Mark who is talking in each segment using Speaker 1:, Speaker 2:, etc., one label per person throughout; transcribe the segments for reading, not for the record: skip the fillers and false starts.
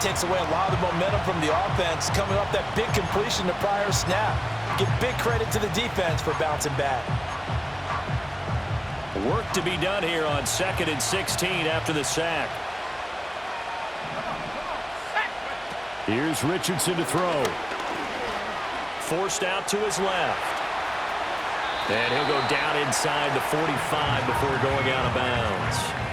Speaker 1: takes away a lot of the momentum from the offense coming off that big completion the prior snap. Give big credit to the defense for bouncing back.
Speaker 2: Work to be done here on 2nd and 16 after the sack. Here's Richardson to throw. Forced out to his left. And he'll go down inside the 45 before going out of bounds.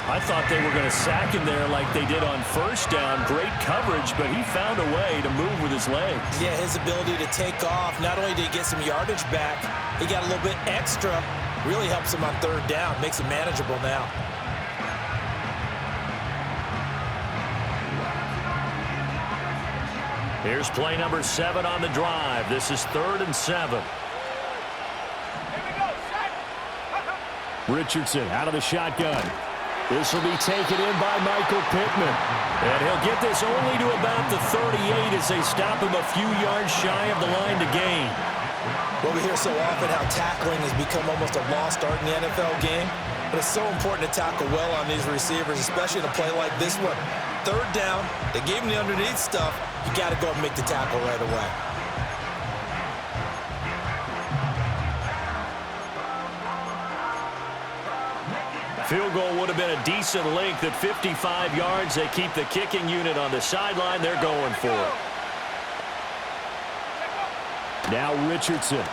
Speaker 2: I thought they were going to sack him there like they did on 1st down. Great coverage, but he found a way to move with his legs.
Speaker 1: Yeah, his ability to take off, not only did he get some yardage back, he got a little bit extra. Really helps him on 3rd down, makes it manageable now.
Speaker 2: Here's play number 7 on the drive. This is 3rd and 7. Richardson out of the shotgun. This will be taken in by Michael Pittman. And he'll get this only to about the 38 as they stop him a few yards shy of the line to gain.
Speaker 1: Well, we hear so often how tackling has become almost a lost art in the NFL game. But it's so important to tackle well on these receivers, especially in a play like this one. 3rd down, they gave him the underneath stuff. You got to go and make the tackle right away.
Speaker 2: Field goal would have been a decent length at 55 yards. They keep the kicking unit on the sideline. They're going for it. Now Richardson.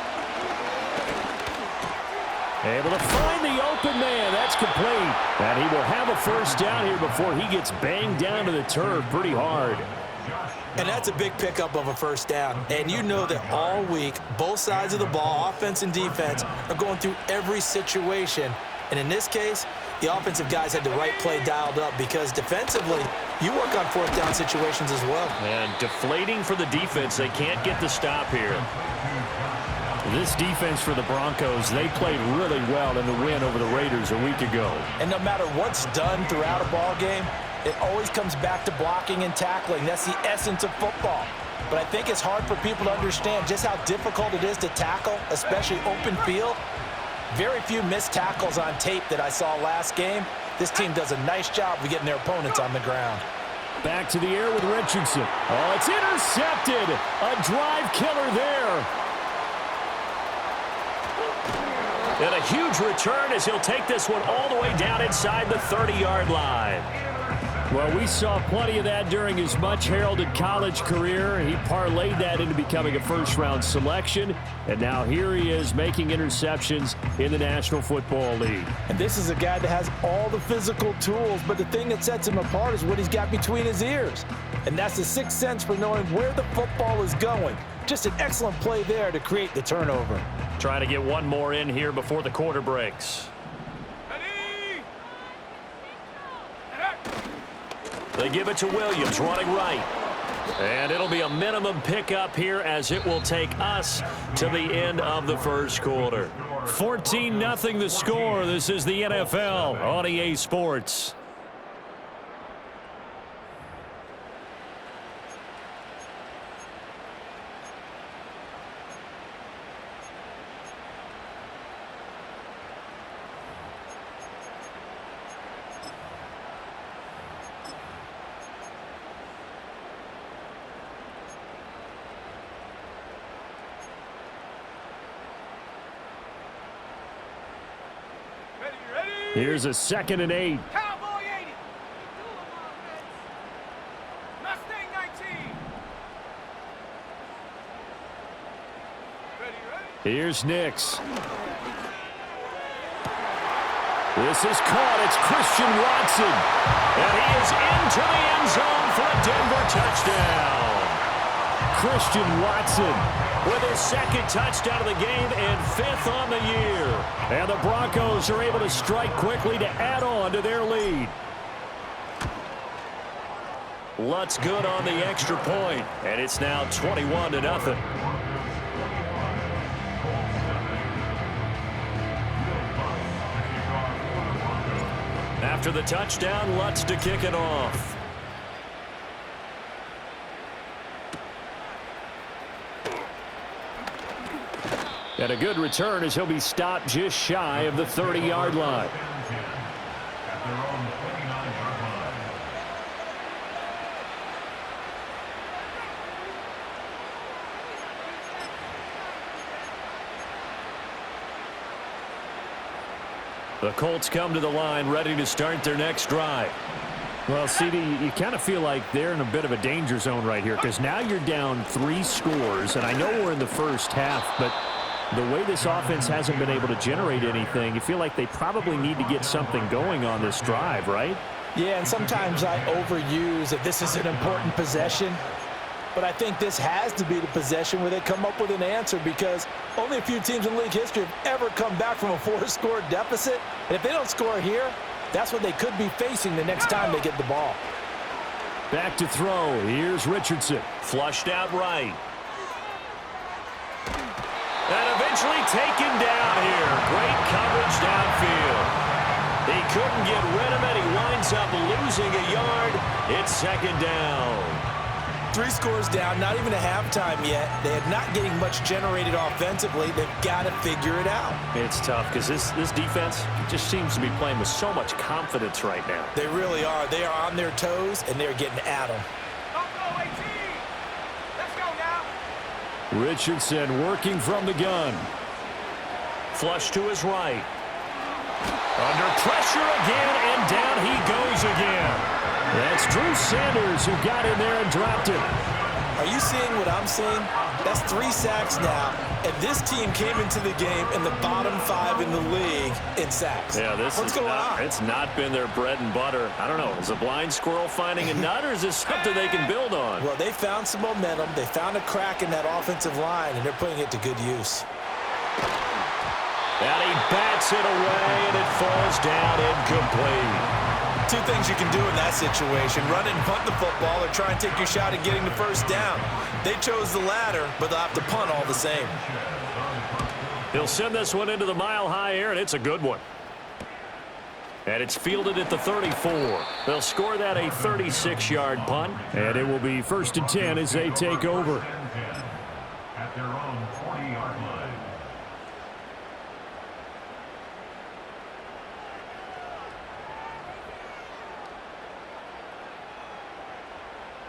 Speaker 2: Able to find the open man. That's complete. And he will have a 1st down here before he gets banged down to the turf pretty hard.
Speaker 1: And that's a big pickup of a 1st down. And you know that all week, both sides of the ball, offense and defense, are going through every situation. And in this case, the offensive guys had the right play dialed up because defensively, you work on 4th down situations as well.
Speaker 2: And deflating for the defense. They can't get the stop here. This defense for the Broncos, they played really well in the win over the Raiders a week ago.
Speaker 1: And no matter what's done throughout a ball game, it always comes back to blocking and tackling. That's the essence of football. But I think it's hard for people to understand just how difficult it is to tackle, especially open field. Very few missed tackles on tape that I saw last game. This team does a nice job of getting their opponents on the ground.
Speaker 2: Back to the air with Richardson. Oh, it's intercepted. A drive killer there. And a huge return as he'll take this one all the way down inside the 30-yard line. Well, we saw plenty of that during his much-heralded college career. He parlayed that into becoming a first-round selection. And now here he is making interceptions in the National Football League.
Speaker 1: And this is a guy that has all the physical tools, but the thing that sets him apart is what he's got between his ears. And that's the 6th sense for knowing where the football is going. Just an excellent play there to create the turnover.
Speaker 2: Trying to get one more in here before the quarter breaks. They give it to Williams, running right. And it'll be a minimum pickup here as it will take us to the end of the 1st quarter. 14-0 the score. This is the NFL on EA Sports. Here's a 2nd and 8.
Speaker 3: Cowboy 80. Mustang 19. Ready?
Speaker 2: Here's Nix. This is caught. It's Christian Watson. And he is into the end zone for a Denver touchdown. Christian Watson with his 2nd touchdown of the game and 5th on the year. And the Broncos are able to strike quickly to add on to their lead. Lutz good on the extra point, and it's now 21-0. After the touchdown, Lutz to kick it off. And a good return as he'll be stopped just shy of the 30-yard line. The Colts come to the line ready to start their next drive.
Speaker 4: Well, CD, you kind of feel like they're in a bit of a danger zone right here because now you're down 3 scores, and I know we're in the first half, but the way this offense hasn't been able to generate anything, you feel like they probably need to get something going on this drive, right?
Speaker 1: Yeah, and sometimes I overuse that this is an important possession, but I think this has to be the possession where they come up with an answer because only a few teams in league history have ever come back from a 4-score deficit, and if they don't score here, that's what they could be facing the next time they get the ball.
Speaker 4: Back to throw. Here's Richardson.
Speaker 2: Flushed out right. And eventually taken down here. Great coverage downfield. He couldn't get rid of it. He winds up losing a yard. It's second down.
Speaker 1: 3 scores down, not even a halftime yet. They're not getting much generated offensively. They've got to figure it out.
Speaker 2: It's tough because this defense just seems to be playing with so much confidence right now.
Speaker 1: They really are. They are on their toes, and they're getting at them.
Speaker 3: Don't go, 18. Let's go now.
Speaker 4: Richardson working from the gun.
Speaker 2: Flush to his right. Under pressure again, and down he goes again. That's Drew Sanders who got in there and dropped it.
Speaker 1: Are you seeing what I'm seeing? That's 3 sacks now, and this team came into the game in the bottom 5 in the league in sacks.
Speaker 2: Yeah,
Speaker 1: What's going on?
Speaker 2: It's not been their bread and butter. I don't know. Is a blind squirrel finding a nut, or is this something they can build on?
Speaker 1: Well, they found some momentum. They found a crack in that offensive line, and they're putting it to good use.
Speaker 2: And he bats it away, and it falls down incomplete.
Speaker 1: 2 things you can do in that situation: run it and punt the football, or try and take your shot at getting the first down. They chose the latter, but they'll have to punt all the same.
Speaker 2: He'll send this one into the mile-high air, and it's a good one. And it's fielded at the 34. They'll score that a 36-yard punt.
Speaker 4: And it will be 1st and 10 as they take over.
Speaker 5: At their own 40-yard line.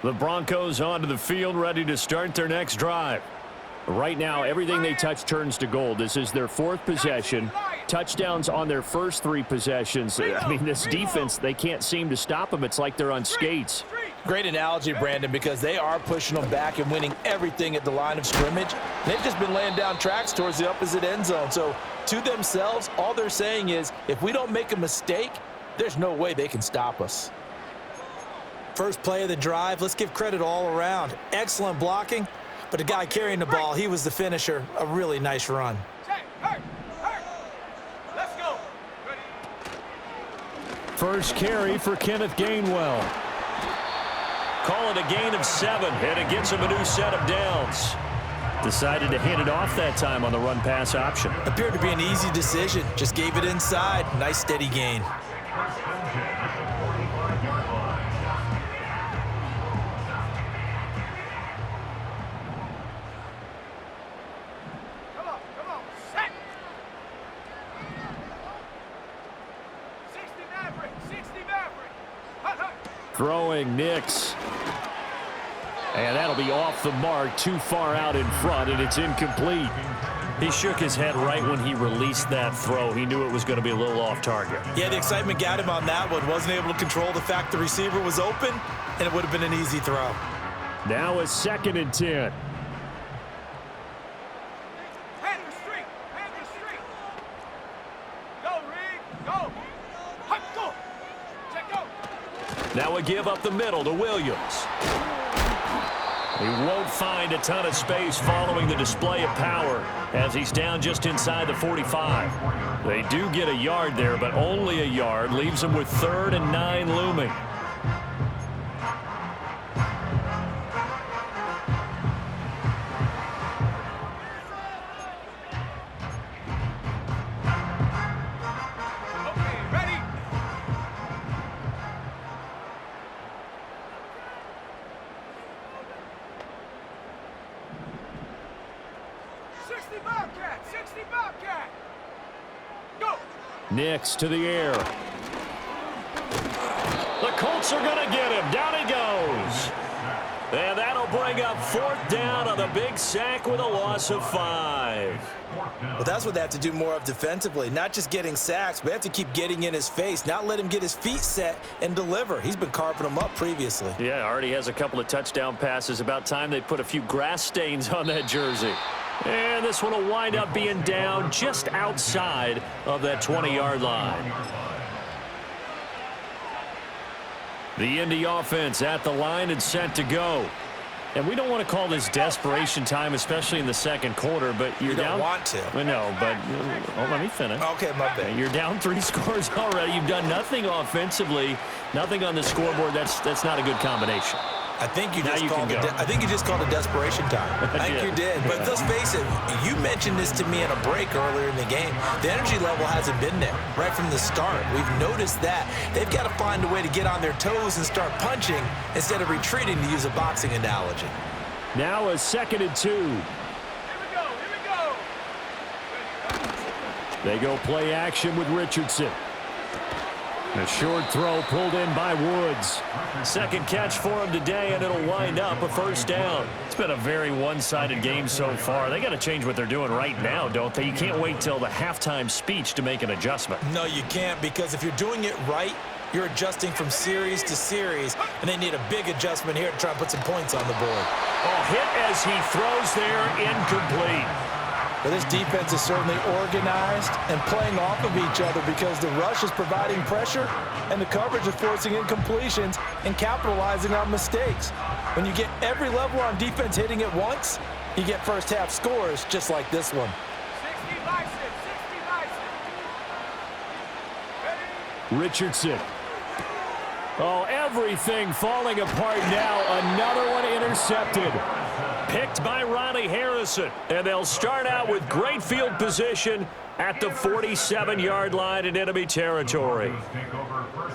Speaker 4: The Broncos onto the field, ready to start their next drive. Right now, everything they touch turns to gold. This is their 4th possession. Touchdowns on their first 3 possessions. I mean, this defense, they can't seem to stop them. It's like they're on skates.
Speaker 1: Great analogy, Brandon, because they are pushing them back and winning everything at the line of scrimmage. They've just been laying down tracks towards the opposite end zone. So, to themselves, all they're saying is, if we don't make a mistake, there's no way they can stop us. First play of the drive, let's give credit all around. Excellent blocking, but the guy carrying the ball, he was the finisher. A really nice run.
Speaker 3: Let's go. Ready.
Speaker 4: First carry for Kenneth Gainwell.
Speaker 2: Call it a gain of 7, and it gets him a new set of downs.
Speaker 4: Decided to hand it off that time on the run-pass option.
Speaker 1: Appeared to be an easy decision. Just gave it inside. Nice, steady gain.
Speaker 4: Throwing Nix. And that'll be off the mark, too far out in front, and it's incomplete.
Speaker 2: He shook his head right when he released that throw. He knew it was going to be a little off target.
Speaker 1: Yeah, the excitement got him on that one. Wasn't able to control the fact the receiver was open, and it would have been an easy throw.
Speaker 4: Now a 2nd and 10.
Speaker 2: Now a give up the middle to Williams. He won't find a ton of space following the display of power as he's down just inside the 45. They do get a yard there, but only a yard. Leaves him with 3rd and 9 looming.
Speaker 4: Nix to the air.
Speaker 2: The Colts are going to get him. Down he goes. And that'll bring bring up 4th down on the big sack with a loss of 5.
Speaker 1: Well, that's what they have to do more of defensively, not just getting sacks, but they have to keep getting in his face, not let him get his feet set and deliver. He's been carving them up previously.
Speaker 4: Yeah, already has a couple of touchdown passes. About time they put a few grass stains on that jersey. And this one will wind up being down just outside of that 20-yard line. The Indy offense at the line and set to go. And we don't want to call this desperation time, especially in the second quarter, but you're down.
Speaker 1: You don't want to.
Speaker 4: I know, but let me finish.
Speaker 1: Okay, my bad.
Speaker 4: You're down 3 scores already. You've done nothing offensively, nothing on the scoreboard. That's not a good combination.
Speaker 1: I think you just called it desperation time. I think you did. But let's face it, you mentioned this to me in a break earlier in the game. The energy level hasn't been there right from the start. We've noticed that. They've got to find a way to get on their toes and start punching instead of retreating, to use a boxing analogy.
Speaker 4: Now a 2nd and 2.
Speaker 3: Here we go.
Speaker 4: They go play action with Richardson. A short throw pulled in by Woods. Second catch for him today, and it'll wind up a 1st down. It's been a very one-sided game so far. They got to change what they're doing right now, don't they? You can't wait till the halftime speech to make an adjustment.
Speaker 1: No, you can't, because if you're doing it right, you're adjusting from series to series, and they need a big adjustment here to try and put some points on the board.
Speaker 2: Oh, hit as he throws there, incomplete.
Speaker 1: But this defense is certainly organized and playing off of each other, because the rush is providing pressure and the coverage is forcing incompletions and capitalizing on mistakes. When you get every level on defense hitting at once, you get first half scores just like this one.
Speaker 3: 60 bicep. Ready?
Speaker 4: Richardson. Oh, everything falling apart now. Another one intercepted.
Speaker 2: Picked by Ronnie Harrison. And they'll start out with great field position at the 47-yard line in enemy territory.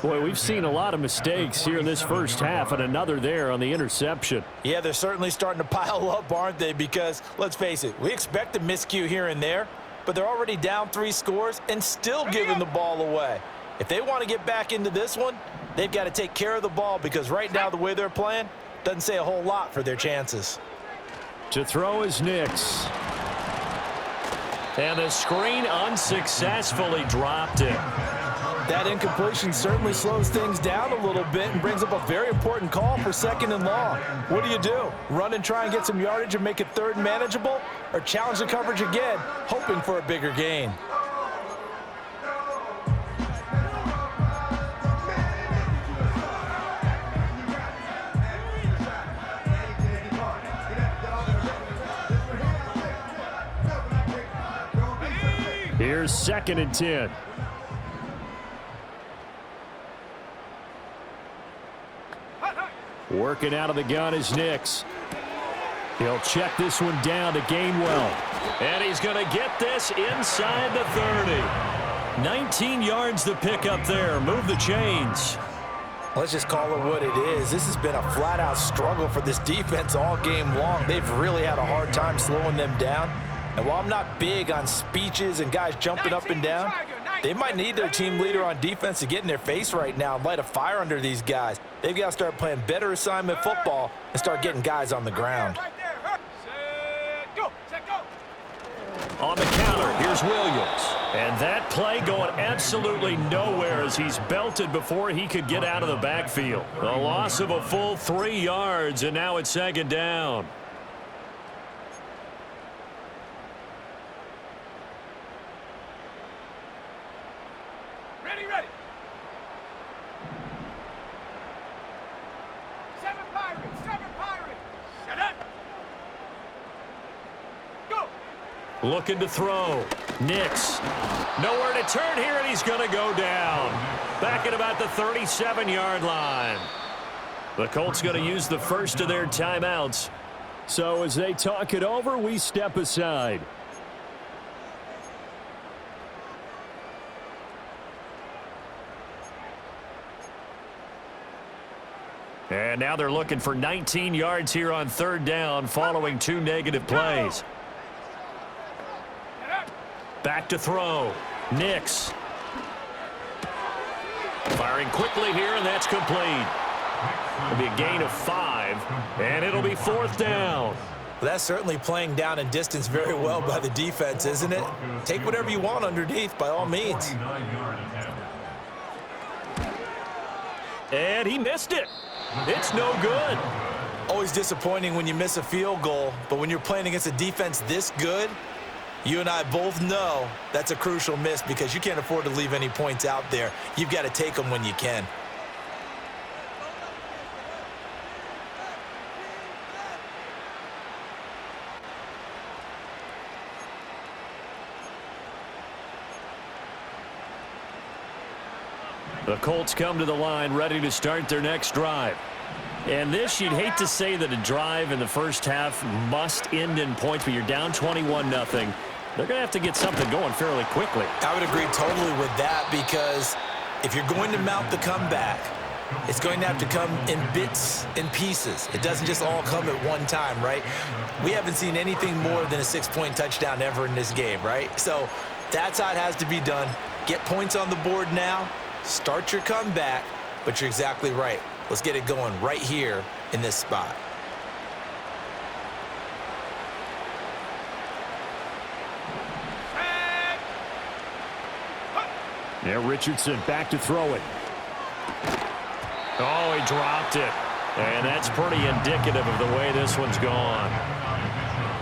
Speaker 4: Boy, we've seen a lot of mistakes here in this first half, and another there on the interception.
Speaker 1: Yeah, they're certainly starting to pile up, aren't they? Because, let's face it, we expect a miscue here and there, but they're already down 3 scores and still giving the ball away. If they want to get back into this one, they've got to take care of the ball, because right now the way they're playing doesn't say a whole lot for their chances.
Speaker 4: To throw is Nix.
Speaker 2: And the screen unsuccessfully dropped it.
Speaker 1: That incompletion certainly slows things down a little bit and brings up a very important call for 2nd and long. What do? Run and try and get some yardage and make it 3rd and manageable? Or challenge the coverage again, hoping for a bigger gain?
Speaker 4: Here's 2nd and 10. Working out of the gun is Nix. He'll check this one down to Gainwell.
Speaker 2: And he's going to get this inside the 30. 19 yards to pick up there. Move the chains.
Speaker 1: Let's just call it what it is. This has been a flat-out struggle for this defense all game long. They've really had a hard time slowing them down. And while I'm not big on speeches and guys jumping up and down, they might need their team leader on defense to get in their face right now and light a fire under these guys. They've got to start playing better assignment football and start getting guys on the ground.
Speaker 2: On the counter, here's Williams. And that play going absolutely nowhere as he's belted before he could get out of the backfield. A loss of a full 3 yards, and now it's 2nd down.
Speaker 3: Ready. 7 Pirates. Shut up. Go.
Speaker 2: Looking to throw. Nix. Nowhere to turn here, and he's going to go down. Back at about the 37-yard line.
Speaker 4: The Colts going to use the first of their timeouts. So as they talk it over, we step aside.
Speaker 2: And now they're looking for 19 yards here on 3rd down following 2 negative plays. Back to throw. Nix. Firing quickly here, and that's complete. It'll be a gain of 5, and it'll be 4th down.
Speaker 1: Well, that's certainly playing down and distance very well by the defense, isn't it? Take whatever you want underneath, by all means.
Speaker 2: And he missed it. It's no good.
Speaker 1: Always disappointing when you miss a field goal, but when you're playing against a defense this good, you and I both know that's a crucial miss because you can't afford to leave any points out there. You've got to take them when you can.
Speaker 4: The Colts come to the line ready to start their next drive. And this, you'd hate to say that a drive in the first half must end in points, but you're down 21-0. They're going to have to get something going fairly quickly.
Speaker 1: I would agree totally with that because if you're going to mount the comeback, it's going to have to come in bits and pieces. It doesn't just all come at one time, right? We haven't seen anything more than a 6-point touchdown ever in this game, right? So that's how it has to be done. Get points on the board now. Start your comeback, but you're exactly right. Let's get it going right here in this spot.
Speaker 4: Now Richardson back to throw it.
Speaker 2: Oh, he dropped it. And that's pretty indicative of the way this one's gone.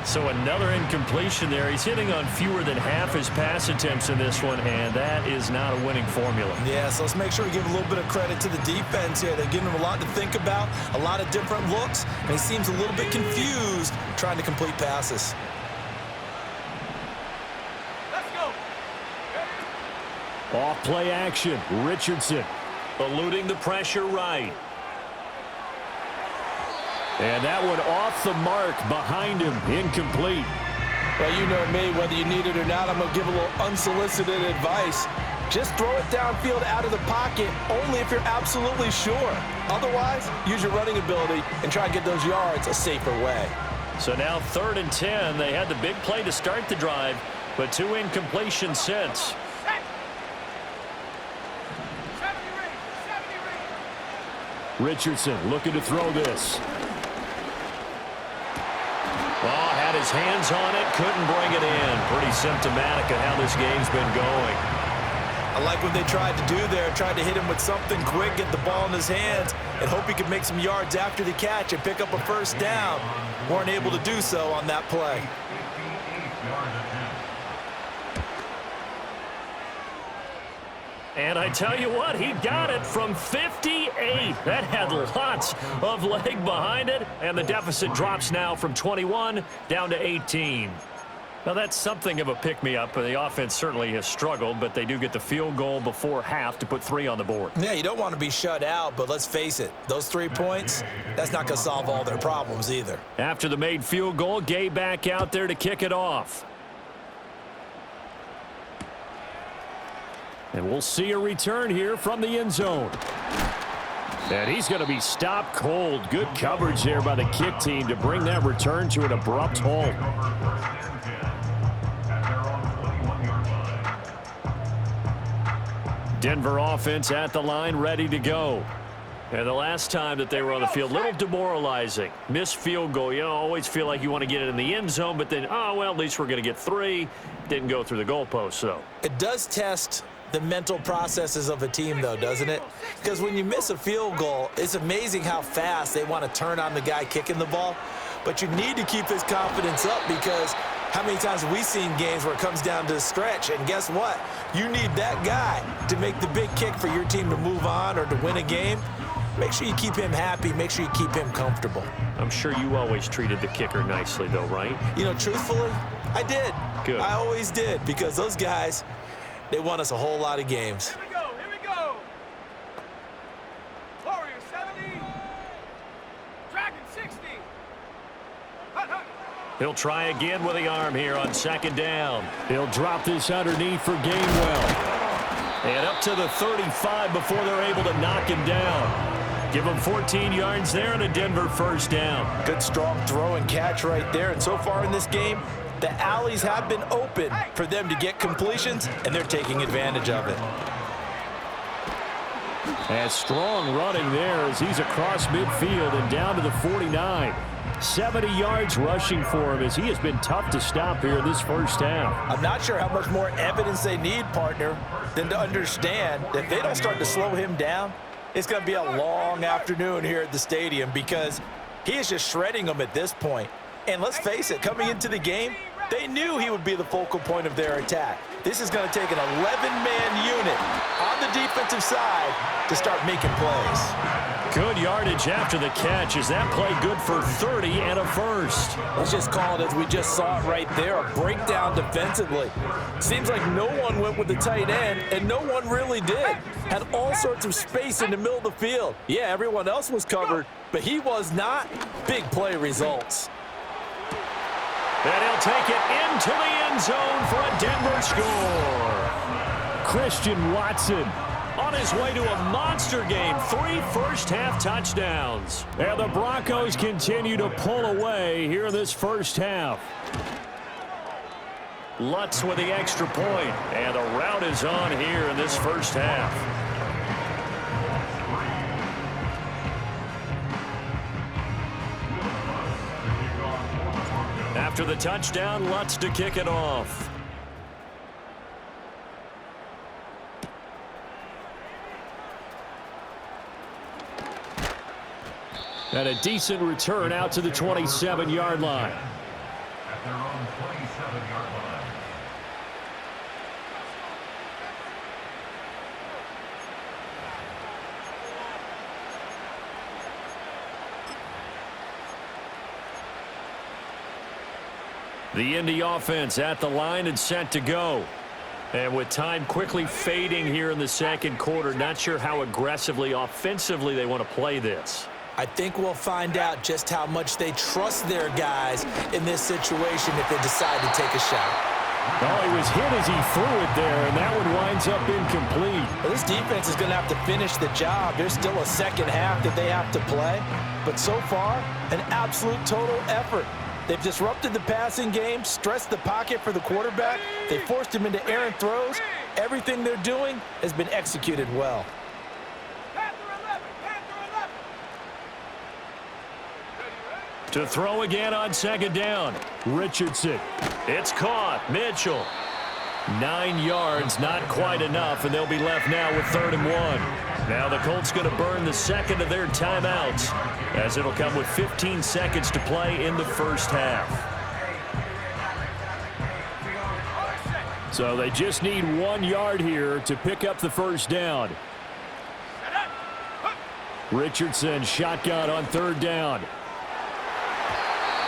Speaker 4: So another incompletion there. He's hitting on fewer than half his pass attempts in this one, and that is not a winning formula.
Speaker 1: Yeah, so let's make sure we give a little bit of credit to the defense here. They're giving him a lot to think about, a lot of different looks, and he seems a little bit confused trying to complete passes.
Speaker 3: Let's go.
Speaker 4: Off play action. Richardson
Speaker 2: Eluding the pressure right.
Speaker 4: And that one off the mark behind him. Incomplete.
Speaker 1: Well, you know me, whether you need it or not, I'm going to give a little unsolicited advice. Just throw it downfield out of the pocket only if you're absolutely sure. Otherwise, use your running ability and try and get those yards a safer way.
Speaker 4: So now 3rd and 10. They had the big play to start the drive, but 2 incompletions since. Richardson looking to throw this.
Speaker 2: Oh, had his hands on it, couldn't bring it in. Pretty symptomatic of how this game's been going.
Speaker 1: I like what they tried to do there, tried to hit him with something quick, get the ball in his hands, and hope he could make some yards after the catch and pick up a first down. Weren't able to do so on that play.
Speaker 4: And I tell you what, he got it from 58. That had lots of leg behind it. And the deficit drops now from 21 down to 18. Now, that's something of a pick-me-up. The offense certainly has struggled, but they do get the field goal before half to put 3 on the board.
Speaker 1: Yeah, you don't want to be shut out, but let's face it, those 3 points, that's not going to solve all their problems either.
Speaker 4: After the made field goal, Gay back out there to kick it off. And we'll see a return here from the end zone. And he's going to be stopped cold. Good coverage there by the kick team to bring that return to an abrupt halt. Denver offense at the line, ready to go. And the last time that they were on the field, a little demoralizing. Missed field goal. You always feel like you want to get it in the end zone, but then, oh, well, at least we're going to get 3. Didn't go through the goalpost, though.
Speaker 1: It does test the mental processes of a team, though, doesn't it? Because when you miss a field goal, it's amazing how fast they want to turn on the guy kicking the ball. But you need to keep his confidence up because how many times have we seen games where it comes down to a stretch, and guess what? You need that guy to make the big kick for your team to move on or to win a game. Make sure you keep him happy. Make sure you keep him comfortable.
Speaker 4: I'm sure you always treated the kicker nicely, though, right?
Speaker 1: You know, truthfully, I did.
Speaker 4: Good.
Speaker 1: I always did because those guys, they won us a whole lot of games.
Speaker 3: Here we go. Here we go. Warrior 70. Dragon 60. Hut, hut.
Speaker 4: He'll try again with the arm here on 2nd down. He'll drop this underneath for Gainwell. And up to the 35 before they're able to knock him down. Give him 14 yards there and a Denver first down.
Speaker 1: Good strong throw and catch right there. And so far in this game, the alleys have been open for them to get completions, and they're taking advantage of it.
Speaker 4: And strong running there as he's across midfield and down to the 49. 70 yards rushing for him as he has been tough to stop here in this first half.
Speaker 1: I'm not sure how much more evidence they need, partner, than to understand that if they don't start to slow him down, it's going to be a long afternoon here at the stadium because he is just shredding them at this point. And let's face it, coming into the game, they knew he would be the focal point of their attack. This is going to take an 11-man unit on the defensive side to start making plays.
Speaker 4: Good yardage after the catch. Is that play good for 30 and a first?
Speaker 1: Let's just call it as we just saw it right there, a breakdown defensively. Seems like no one went with the tight end, and no one really did. Had all sorts of space in the middle of the field. Yeah, everyone else was covered, but he was not. Big play results.
Speaker 4: And he'll take it into the end zone for a Denver score. Christian Watson on his way to a monster game. 3 first-half touchdowns. And the Broncos continue to pull away here in this first half. Lutz with the extra point. And the route is on here in this first half. After the touchdown, Lutz to kick it off. And a decent return out to the 27-yard line.
Speaker 5: At their own 27-yard line.
Speaker 4: The Indy offense at the line and set to go. And with time quickly fading here in the second quarter, not sure how aggressively, offensively they want to play this.
Speaker 1: I think we'll find out just how much they trust their guys in this situation if they decide to take a shot.
Speaker 4: Oh, he was hit as he threw it there, and that one winds up incomplete.
Speaker 1: Well, this defense is going to have to finish the job. There's still a second half that they have to play. But so far, an absolute total effort. They've disrupted the passing game, stressed the pocket for the quarterback. They forced him into errant throws. Everything they're doing has been executed well.
Speaker 4: To throw again on second down. Richardson. It's caught. Mitchell. 9 yards, not quite enough, and they'll be left now with 3rd and 1. Now the Colts going to burn the second of their timeouts as it'll come with 15 seconds to play in the first half. So they just need 1 yard here to pick up the first down. Richardson shotgun on 3rd down.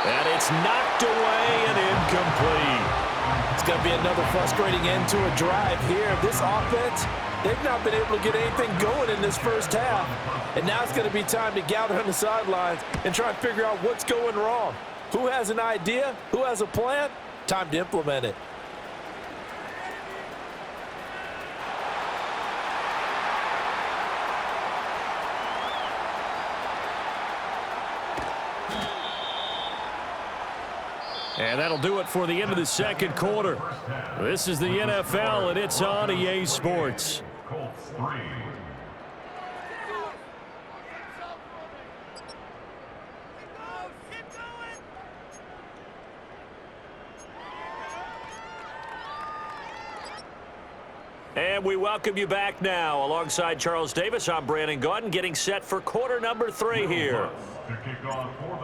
Speaker 4: And it's knocked away and incomplete.
Speaker 1: It's going to be another frustrating end to a drive here. This offense, they've not been able to get anything going in this first half. And now it's going to be time to gather on the sidelines and try and figure out what's going wrong. Who has an idea? Who has a plan? Time to implement it.
Speaker 4: And that'll do it for the end of the second quarter. This is the NFL, and it's on EA Sports.
Speaker 5: Colts 3.
Speaker 2: And we welcome you back now. Alongside Charles Davis, I'm Brandon Gaudin, getting set for quarter number 3 here.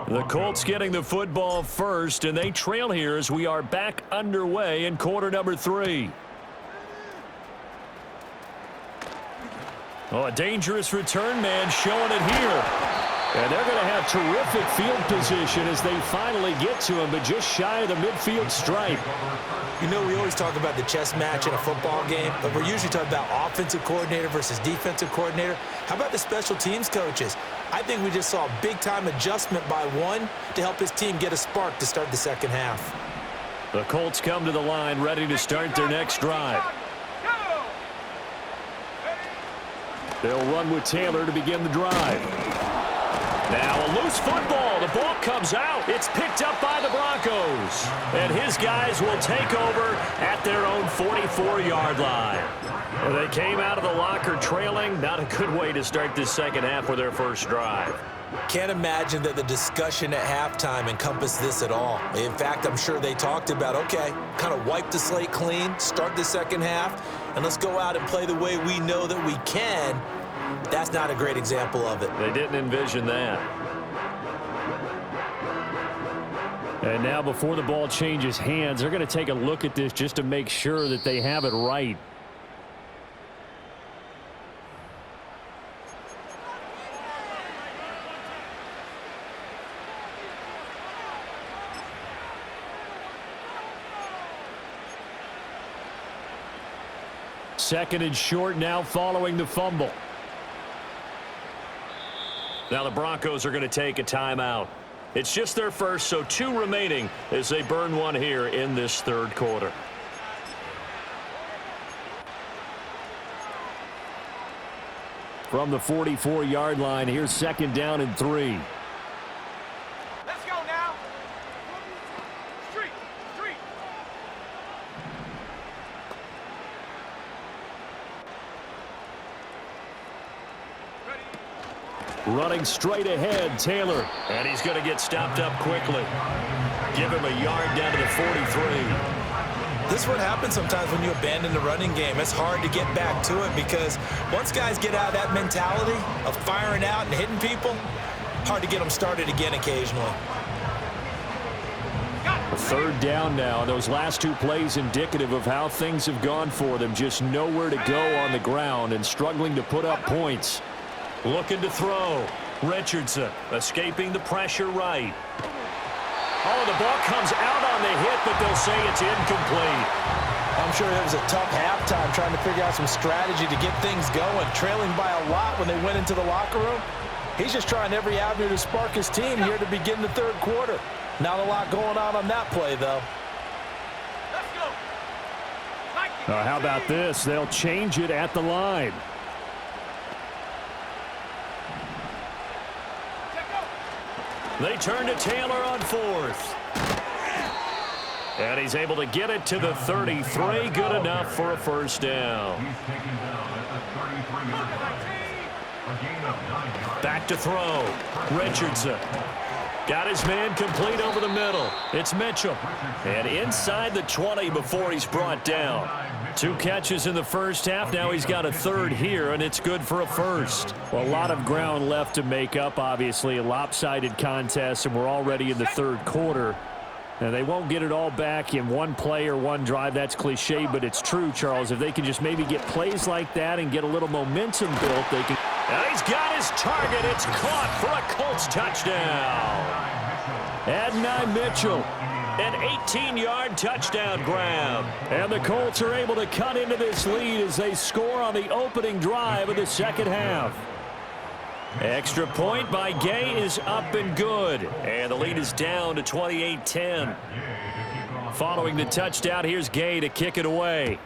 Speaker 4: The Colts getting the football first, and they trail here as we are back underway in quarter number 3. Oh, a dangerous return man showing it here. And they're going to have terrific field position as they finally get to him, but just shy of the midfield stripe.
Speaker 1: You know, we always talk about the chess match in a football game, but we're usually talking about offensive coordinator versus defensive coordinator. How about the special teams coaches? I think we just saw a big-time adjustment by one to help his team get a spark to start the second half.
Speaker 4: The Colts come to the line ready to start their next drive. They'll run with Taylor to begin the drive.
Speaker 2: Now a loose football. The ball comes out. It's picked up by the Broncos. And his guys will take over at their own 44-yard line. Well, they came out of the locker trailing. Not a good way to start this second half with their first drive.
Speaker 1: Can't imagine that the discussion at halftime encompassed this at all. In fact, I'm sure they talked about, okay, kind of wipe the slate clean, start the second half, and let's go out and play the way we know that we can. That's not a great example of it.
Speaker 2: They didn't envision that.
Speaker 4: And now before the ball changes hands, they're going to take a look at this just to make sure that they have it right. Second and short now following the fumble.
Speaker 2: Now the Broncos are going to take a timeout. It's just their first, so 2 remaining as they burn one here in this third quarter.
Speaker 4: From the 44-yard line, here's second down and 3.
Speaker 3: Let's go now. Street.
Speaker 4: Running straight ahead, Taylor.
Speaker 2: And he's going to get stopped up quickly. Give him a yard down to the 43.
Speaker 1: This is what happens sometimes when you abandon the running game. It's hard to get back to it because once guys get out of that mentality of firing out and hitting people, hard to get them started again occasionally.
Speaker 4: Third down now. Those last 2 plays indicative of how things have gone for them. Just nowhere to go on the ground and struggling to put up points.
Speaker 2: Looking to throw. Richardson escaping the pressure right. Oh, the ball comes out on the hit, but they'll say it's incomplete.
Speaker 1: I'm sure it was a tough halftime trying to figure out some strategy to get things going, trailing by a lot when they went into the locker room. He's just trying every avenue to spark his team here to begin the third quarter. Not a lot going on that play, though.
Speaker 3: Let's go.
Speaker 4: How about this? They'll change it at the line.
Speaker 2: They turn to Taylor on 4th. And he's able to get it to the 33. Good enough for a first down.
Speaker 5: He's taken down at the 33-yard line. A gain of 9 yards.
Speaker 2: Back to throw. Richardson. Got his man complete over the middle. It's Mitchell. And inside the 20 before he's brought down.
Speaker 4: 2 catches in the first half. Now he's got a third here, and it's good for a first. Well, a lot of ground left to make up, obviously. A lopsided contest, and we're already in the third quarter. And they won't get it all back in one play or one drive. That's cliche, but it's true, Charles. If they can just maybe get plays like that and get a little momentum built, they can.
Speaker 2: And he's got his target. It's caught for a Colts touchdown.
Speaker 4: Adonai Mitchell.
Speaker 2: An 18-yard touchdown grab.
Speaker 4: And the Colts are able to cut into this lead as they score on the opening drive of the second half.
Speaker 2: Extra point by Gay is up and good. And the lead is down to 28-10.
Speaker 4: Following the touchdown, here's Gay to kick it away.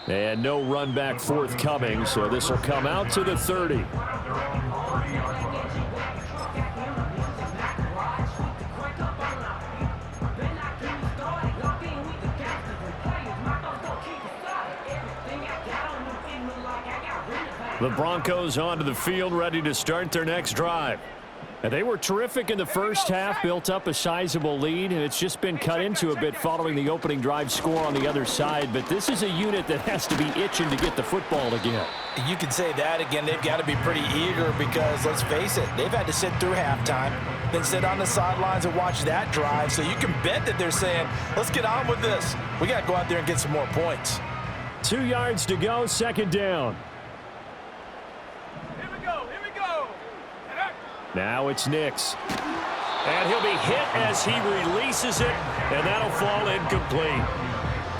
Speaker 4: And no run back forthcoming, so this will come out to the 30. The Broncos onto the field, ready to start their next drive. And they were terrific in the first half, built up a sizable lead, and it's just been cut into a bit following the opening drive score on the other side. But this is a unit that has to be itching to get the football again.
Speaker 1: You can say that again. They've got to be pretty eager because, let's face it, they've had to sit through halftime, then sit on the sidelines and watch that drive. So you can bet that they're saying, let's get on with this. We got to go out there and get some more points.
Speaker 4: 2 yards to go, second down. Now it's Nix.
Speaker 2: And he'll be hit as he releases it, and that'll fall incomplete.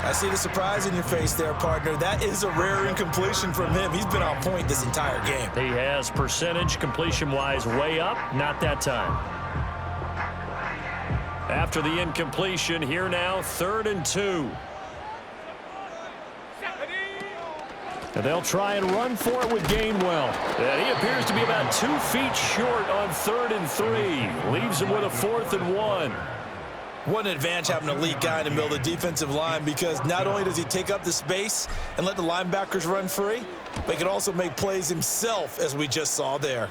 Speaker 1: I see the surprise in your face there, partner. That is a rare incompletion from him. He's been on point this entire game.
Speaker 2: He has percentage completion-wise way up, not that time. After the incompletion, here now, 3rd and 2.
Speaker 4: And they'll try and run for it with Gainwell. And he appears to be about 2 feet short on 3rd and 3. Leaves him with a 4th and 1.
Speaker 1: What an advantage having an elite guy in the middle of the defensive line, because not only does he take up the space and let the linebackers run free, but he can also make plays himself, as we just saw there.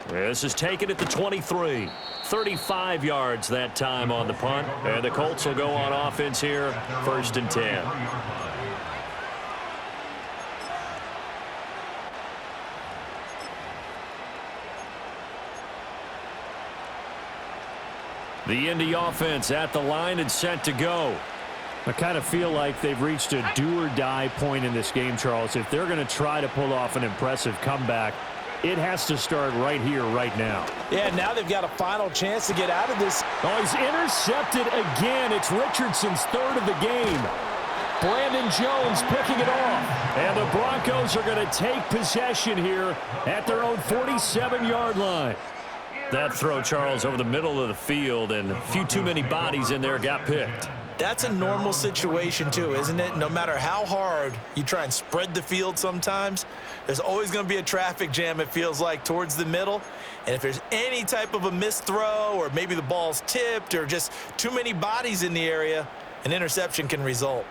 Speaker 2: This is taken at the 23. 35 yards that time on the punt. And the Colts will go on offense here, 1st and 10. The Indy offense at the line and set to go.
Speaker 4: I kind of feel like they've reached a do-or-die point in this game, Charles. If they're going to try to pull off an impressive comeback, it has to start right here, right now.
Speaker 1: Yeah, now they've got a final chance to get out of this.
Speaker 4: Oh, he's intercepted again. It's Richardson's 3rd of the game. Brandon Jones picking it off. And the Broncos are going to take possession here at their own 47-yard line.
Speaker 2: That throw, Charles, over the middle of the field, and a few too many bodies in there got picked.
Speaker 1: That's a normal situation too, isn't it? No matter how hard you try and spread the field sometimes, there's always going to be a traffic jam, it feels like, towards the middle. And if there's any type of a missed throw, or maybe the ball's tipped, or just too many bodies in the area, an interception can result.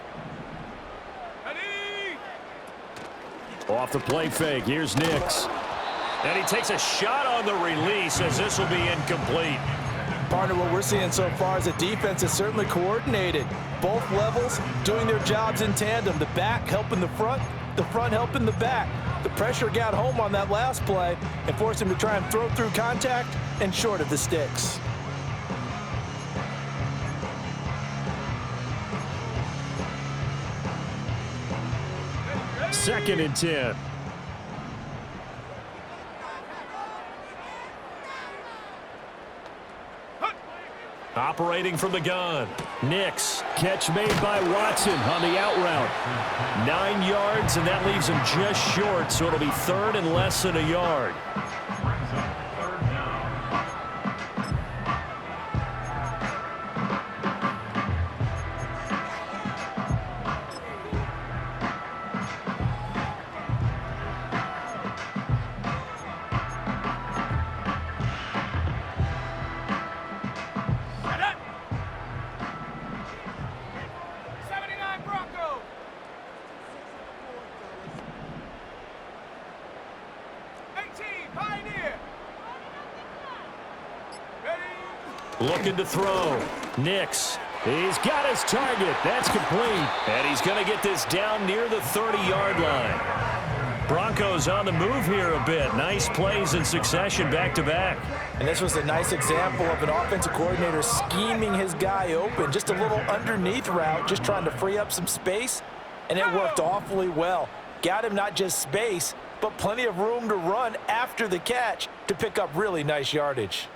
Speaker 4: Off the play fake, here's Nix.
Speaker 2: And he takes a shot on the release, as this will be incomplete.
Speaker 1: Partner, what we're seeing so far is the defense is certainly coordinated. Both levels doing their jobs in tandem. The back helping the front helping the back. The pressure got home on that last play and forced him to try and throw through contact and short of the sticks.
Speaker 4: Second and 10.
Speaker 2: Operating from the gun.
Speaker 4: Nix, catch made by Watson on the out route. 9 yards, and that leaves him just short, so it'll be 3rd and less than a yard.
Speaker 2: Looking to throw.
Speaker 4: Nix, he's got his target. That's complete.
Speaker 2: And he's going to get this down near the 30-yard line. Broncos on the move here a bit. Nice plays in succession back-to-back.
Speaker 1: And this was a nice example of an offensive coordinator scheming his guy open. Just a little underneath route, just trying to free up some space, and it worked awfully well. Got him not just space, but plenty of room to run after the catch to pick up really nice yardage.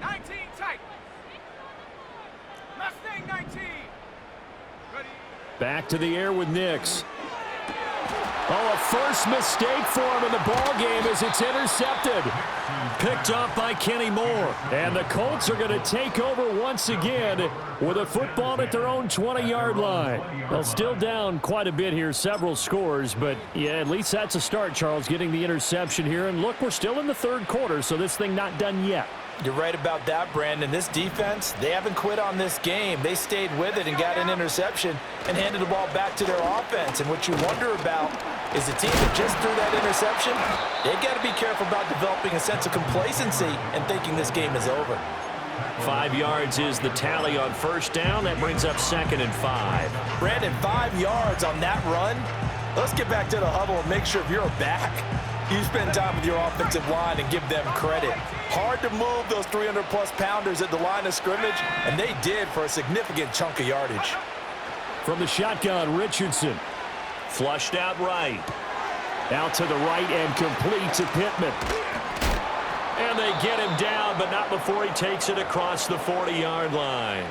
Speaker 3: 19 tight. Mustang 19. Ready.
Speaker 4: Back to the air with Nix. Oh, a first mistake for him in the ball game as it's intercepted.
Speaker 2: Picked up by Kenny Moore.
Speaker 4: And the Colts are going to take over once again with a football at their own 20-yard line. They'll still down quite a bit here, several scores, but yeah, at least that's a start, Charles, getting the interception here. And look, we're still in the 3rd quarter, so this thing not done yet.
Speaker 1: You're right about that, Brandon. This defense, they haven't quit on this game. They stayed with it and got an interception and handed the ball back to their offense. And what you wonder about is the team that just threw that interception, they've got to be careful about developing a sense of complacency and thinking this game is over.
Speaker 2: 5 yards is the tally on 1st down. That brings up 2nd and 5.
Speaker 1: Brandon, 5 yards on that run. Let's get back to the huddle and make sure if you're back, you spend time with your offensive line and give them credit. Hard to move those 300-plus pounders at the line of scrimmage, and they did for a significant chunk of yardage.
Speaker 4: From the shotgun, Richardson.
Speaker 2: Flushed out right.
Speaker 4: Out to the right and complete to Pittman.
Speaker 2: And they get him down, but not before he takes it across the 40-yard line.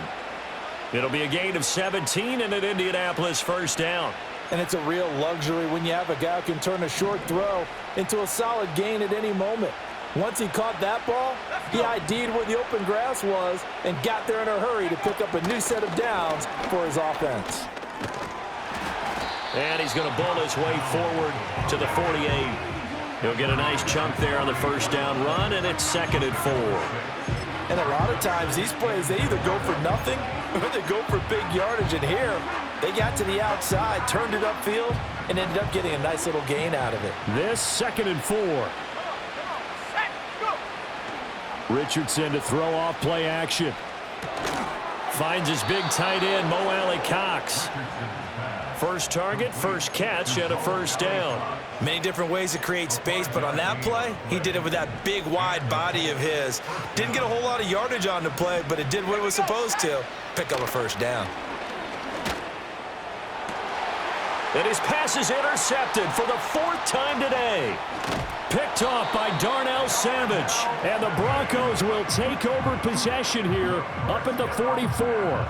Speaker 2: It'll be a gain of 17 and an Indianapolis 1st down.
Speaker 1: And it's a real luxury when you have a guy who can turn a short throw into a solid gain at any moment. Once he caught that ball, he ID'd where the open grass was and got there in a hurry to pick up a new set of downs for his offense.
Speaker 2: And he's going to bull his way forward to the 48. He'll get a nice chunk there on the first down run, and it's 2nd and 4.
Speaker 1: And a lot of times these plays, they either go for nothing or they go for big yardage. And here, they got to the outside, turned it upfield, and ended up getting a nice little gain out of it.
Speaker 4: This 2nd and 4. Richardson to throw off play action. Finds his big tight end, Mo Alley-Cox. First target, first catch, and a first down.
Speaker 1: Many different ways to create space, but on that play, he did it with that big, wide body of his. Didn't get a whole lot of yardage on the play, but it did what it was supposed to. Pick up a first down.
Speaker 2: And his pass is intercepted for the 4th time today.
Speaker 4: Picked off by Darnell Savage. And the Broncos will take over possession here up at the 44.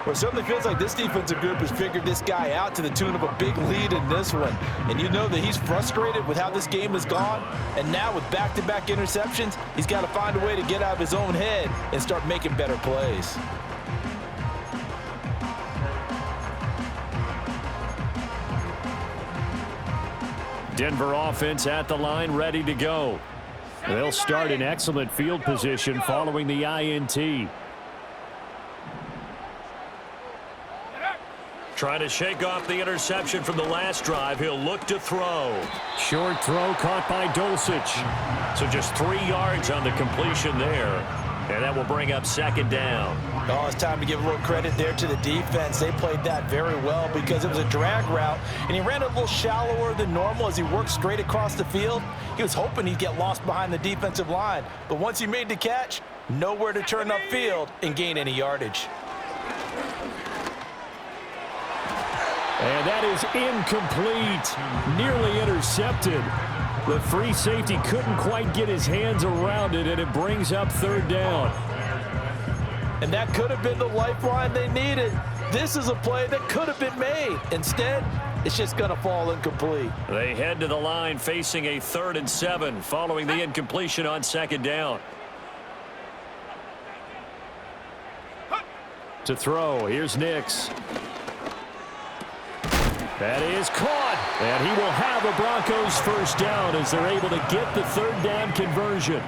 Speaker 1: Well, it certainly feels like this defensive group has figured this guy out to the tune of a big lead in this one. And you know that he's frustrated with how this game has gone. And now with back-to-back interceptions, he's got to find a way to get out of his own head and start making better plays.
Speaker 4: Denver offense at the line, ready to go. They'll start in excellent field position following the INT.
Speaker 2: Trying to shake off the interception from the last drive. He'll look to throw.
Speaker 4: Short throw caught by Dulcich.
Speaker 2: So just 3 yards on the completion there. And that will bring up 2nd down.
Speaker 1: Oh, it's time to give a little credit there to the defense. They played that very well because it was a drag route, and he ran a little shallower than normal as he worked straight across the field. He was hoping he'd get lost behind the defensive line, but once he made the catch, nowhere to turn upfield and gain any yardage.
Speaker 4: And that is incomplete, nearly intercepted. The free safety couldn't quite get his hands around it, and it brings up 3rd down.
Speaker 1: And that could have been the lifeline they needed. This is a play that could have been made. Instead, it's just going to fall incomplete.
Speaker 2: They head to the line facing a 3rd and 7 following the incompletion on 2nd down.
Speaker 4: To throw, here's Nix. That is caught, and he will have a Broncos first down as they're able to get the 3rd down conversion.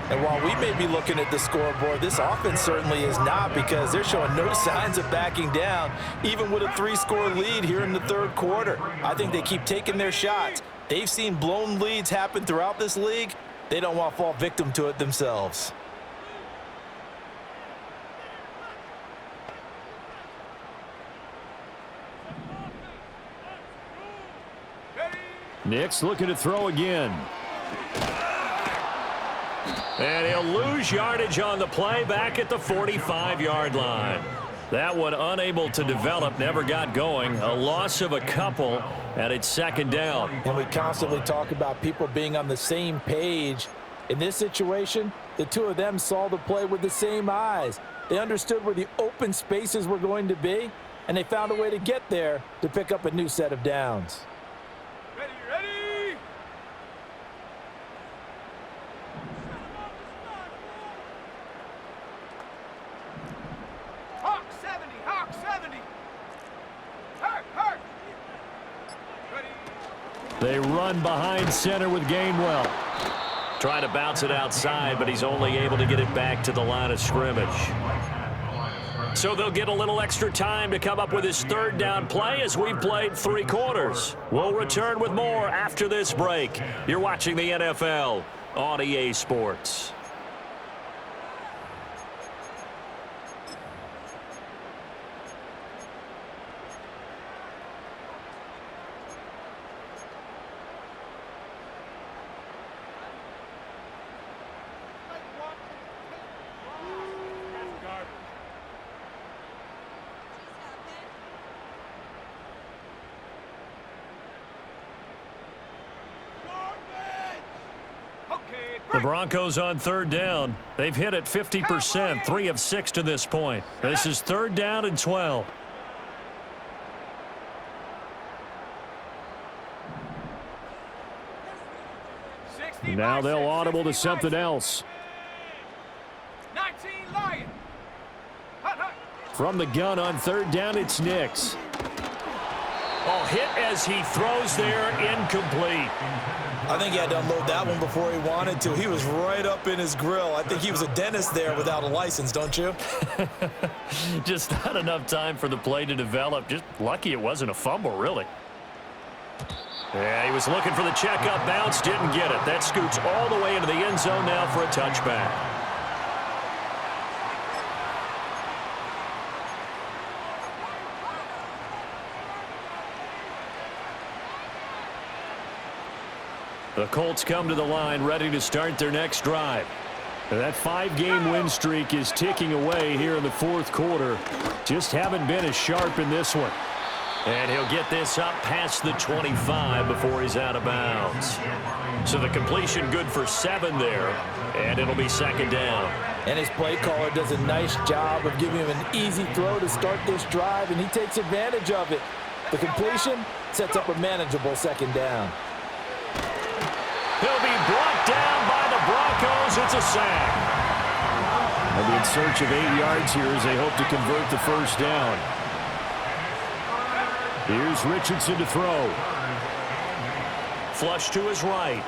Speaker 1: And while we may be looking at the scoreboard, this offense certainly is not, because they're showing no signs of backing down, even with a 3-score lead here in the 3rd quarter. I think they keep taking their shots. They've seen blown leads happen throughout this league. They don't want to fall victim to it themselves.
Speaker 4: Nix looking to throw again.
Speaker 2: And he'll lose yardage on the play back at the 45-yard line. That one unable to develop, never got going. A loss of a couple, and it's 2nd down.
Speaker 1: And we constantly talk about people being on the same page. In this situation, the two of them saw the play with the same eyes. They understood where the open spaces were going to be, and they found a way to get there to pick up a new set of downs.
Speaker 3: Ready! Hawk 70! Hawk 70! Hurt! Ready!
Speaker 4: They run behind center with Gainwell.
Speaker 2: Trying to bounce it outside, but he's only able to get it back to the line of scrimmage. So they'll get a little extra time to come up with his 3rd down play as we've played 3 quarters. We'll return with more after this break. You're watching the NFL on EA Sports. The Broncos on 3rd down. They've hit it 50%, 3 of 6 to this point. This is 3rd down and 12.
Speaker 4: Now they'll audible to something else.
Speaker 3: 19 Lion. Hut, hut.
Speaker 4: From the gun on third down, it's Nix.
Speaker 2: Oh, hit as he throws there, incomplete.
Speaker 1: I think he had to unload that one before he wanted to. He was right up in his grill. I think he was a dentist there without a license, don't you?
Speaker 4: Just not enough time for the play to develop. Just lucky it wasn't a fumble, really.
Speaker 2: Yeah, he was looking for the checkup bounce, didn't get it. That scoots all the way into the end zone now for a touchback.
Speaker 4: The Colts come to the line ready to start their next drive. That 5-game win streak is ticking away here in the fourth quarter. Just haven't been as sharp in this one.
Speaker 2: And he'll get this up past the 25 before he's out of bounds. So the completion good for 7 there, and it'll be second down.
Speaker 1: And his play caller does a nice job of giving him an easy throw to start this drive, and he takes advantage of it. The completion sets up a manageable second down.
Speaker 2: He'll be brought down by the Broncos. It's a sack.
Speaker 4: They'll be in search of 8 yards here as they hope to convert the first down. Here's Richardson to throw.
Speaker 2: Flush to his right.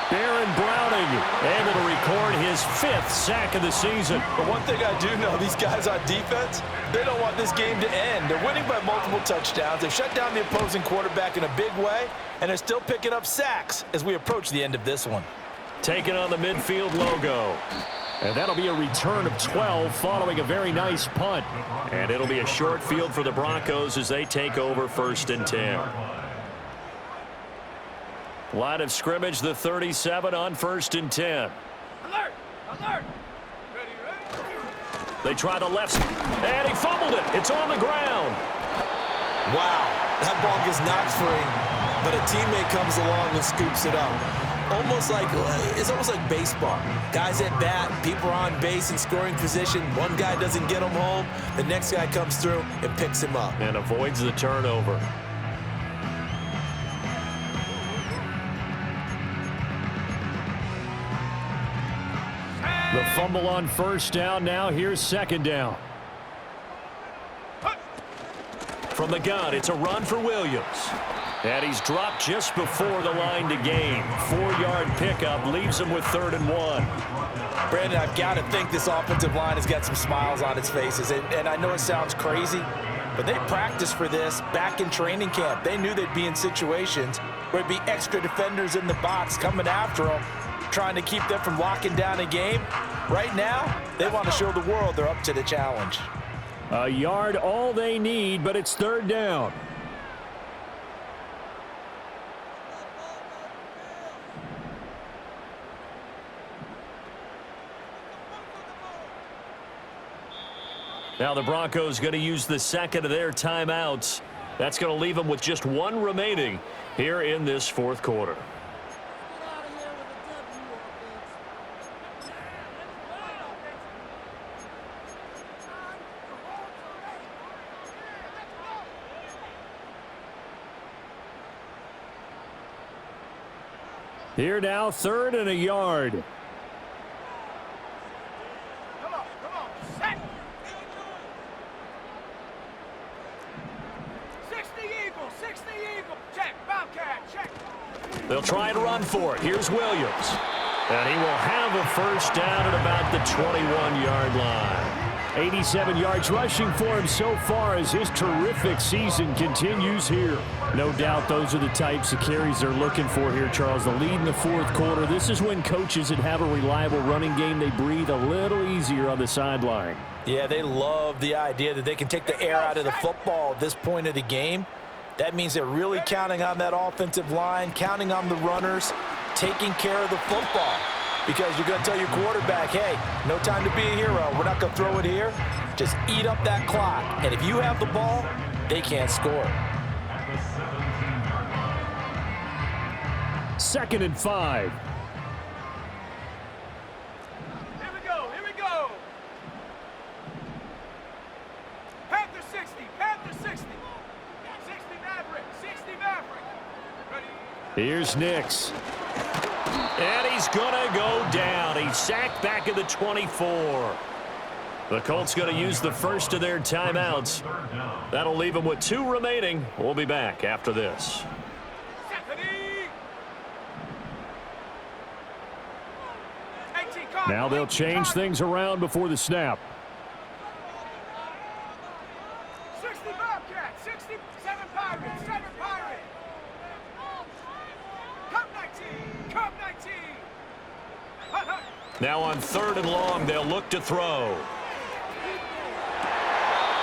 Speaker 4: Baron Browning able to record his 5th sack of the season.
Speaker 1: But one thing I do know, these guys on defense, they don't want this game to end. They're winning by multiple touchdowns. They've shut down the opposing quarterback in a big way, and they're still picking up sacks as we approach the end of this one.
Speaker 2: Taking on the midfield logo.
Speaker 4: And that'll be a return of 12 following a very nice punt.
Speaker 2: And it'll be a short field for the Broncos as they take over 1st and 10. Line of scrimmage, the 37 on 1st and 10.
Speaker 3: Alert! Alert! Ready, ready?
Speaker 2: They try the left, and he fumbled it. It's on the ground.
Speaker 1: Wow, that ball gets knocked free, but a teammate comes along and scoops it up. It's almost like baseball. Guys at bat, people are on base in scoring position. One guy doesn't get him home. The next guy comes through and picks him up.
Speaker 2: And avoids the turnover.
Speaker 4: The fumble on first down. Now here's second down.
Speaker 2: From the gun, it's a run for Williams. And he's dropped just before the line to gain. 4-yard pickup leaves him with 3rd and 1.
Speaker 1: Brandon, I've got to think this offensive line has got some smiles on its faces. And I know it sounds crazy, but they practiced for this back in training camp. They knew they'd be in situations where it'd be extra defenders in the box coming after them, trying to keep them from locking down a game. Right now, they want to show the world they're up to the challenge.
Speaker 4: A yard all they need, but it's 3rd down.
Speaker 2: Now the Broncos going to use the second of their timeouts. That's going to leave them with just 1 remaining here in this 4th quarter.
Speaker 4: Here now, 3rd and a yard.
Speaker 3: Come on, set! 60 Eagle, check, Bobcat, check.
Speaker 2: They'll try and run for it. Here's Williams. And he will have a first down at about the 21-yard line.
Speaker 4: 87 yards rushing for him so far as his terrific season continues here. No doubt those are the types of carries they're looking for here, Charles. The lead in the 4th quarter. This is when coaches that have a reliable running game, they breathe a little easier on the sideline.
Speaker 1: Yeah, they love the idea that they can take the air out of the football at this point of the game. That means they're really counting on that offensive line, counting on the runners, taking care of the football. Because you're going to tell your quarterback, hey, no time to be a hero. We're not going to throw it here. Just eat up that clock. And if you have the ball, they can't score.
Speaker 4: 2nd and 5.
Speaker 3: Here we go. Panther 60. 60 Maverick. Ready?
Speaker 4: Here's Nix.
Speaker 2: And he's going to go down. He's sacked back at the 24. The Colts going to use the first of their timeouts. That'll leave them with 2 remaining. We'll be back after this.
Speaker 4: Now they'll change things around before the snap.
Speaker 3: 60 Bobcats, 67 Pirates, 7 Pirates. Come 19, come 19. Hut, hut.
Speaker 2: Now on 3rd and long, they'll look to throw.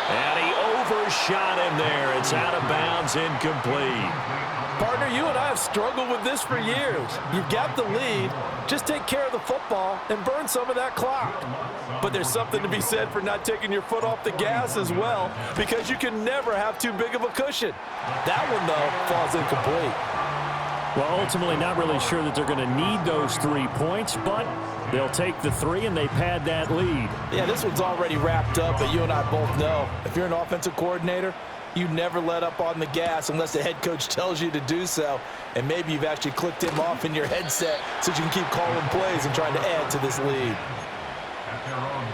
Speaker 2: And he overshot him there. It's out of bounds, incomplete.
Speaker 1: Partner, you and I have struggled with this for years. You've got the lead. Just take care of the football and burn some of that clock. But there's something to be said for not taking your foot off the gas as well, because you can never have too big of a cushion. That one, though, falls incomplete.
Speaker 4: Well, ultimately not really sure that they're going to need those 3 points, but they'll take the 3 and they pad that lead.
Speaker 1: Yeah, this one's already wrapped up, but you and I both know if you're an offensive coordinator, you never let up on the gas unless the head coach tells you to do so. And maybe you've actually clicked him off in your headset so you can keep calling plays and trying to add to this lead.
Speaker 5: At their own